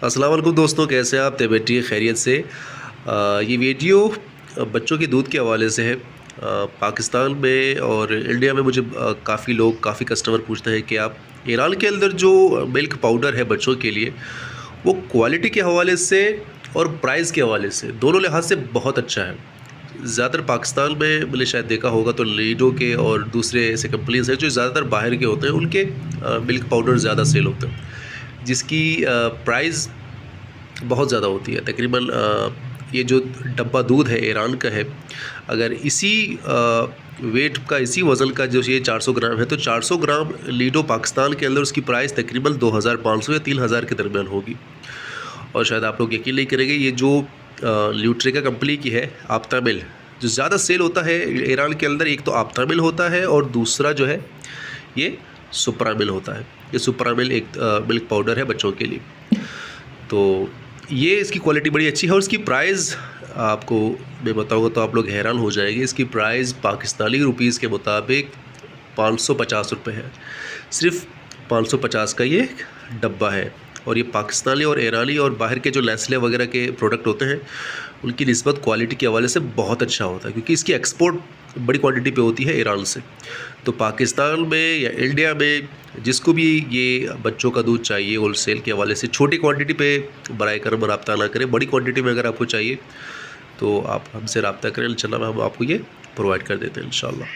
अस्सलाम वालेकुम दोस्तों, कैसे हैं आप? तबीयत ठीक है, खैरियत से। ये वीडियो बच्चों के दूध के हवाले से है। पाकिस्तान में और इंडिया में मुझे काफ़ी लोग, काफ़ी कस्टमर पूछते हैं कि आप ईरान के अंदर जो मिल्क पाउडर है बच्चों के लिए, वो क्वालिटी के हवाले से और प्राइस के हवाले से दोनों लिहाज से बहुत अच्छा है। ज़्यादातर पाकिस्तान में मैंने शायद देखा होगा तो लीडो के और दूसरे ऐसे कंपनीज हैं जो ज़्यादातर बाहर के होते हैं, उनके मिल्क पाउडर ज़्यादा सेल होते हैं, जिसकी प्राइस बहुत ज़्यादा होती है। तकरीबन ये जो डब्बा दूध है ईरान का है, अगर इसी वेट का, इसी वज़न का जो ये 400 ग्राम है, तो 400 ग्राम लीडो पाकिस्तान के अंदर उसकी प्राइस तकरीबन 2500 या 3000 के दरमियान होगी। और शायद आप लोग यकीन नहीं करेंगे, ये जो ल्यूट्रिका कंपनी की है आप्टामिल, जो ज़्यादा सेल होता है ईरान के अंदर, एक तो आप्टामिल होता है और दूसरा जो है ये सुप्रामिल होता है। ये सुप्रामिल एक मिल्क पाउडर है बच्चों के लिए। तो ये इसकी क्वालिटी बड़ी अच्छी है और इसकी प्राइस आपको मैं बताऊँगा तो आप लोग हैरान हो जाएंगे। इसकी प्राइस पाकिस्तानी रुपीस के मुताबिक 550 रुपये है। सिर्फ 550 का ये डब्बा है। और ये पाकिस्तानी और ईरानी और बाहर के जो नेस्ले वगैरह के प्रोडक्ट होते हैं, उनकी निस्बत क्वालिटी के हवाले से बहुत अच्छा होता है, क्योंकि इसकी एक्सपोर्ट बड़ी क्वांटिटी पे होती है ईरान से। तो पाकिस्तान में या इंडिया में जिसको भी ये बच्चों का दूध चाहिए होल सेल के हवाले से, छोटी क्वांटिटी पे बराए करम रब्ता ना करें। बड़ी क्वांटिटी में अगर आपको चाहिए तो आप हमसे रब्ता करें, इंशाल्लाह हम आपको ये प्रोवाइड कर देते हैं इंशाल्लाह।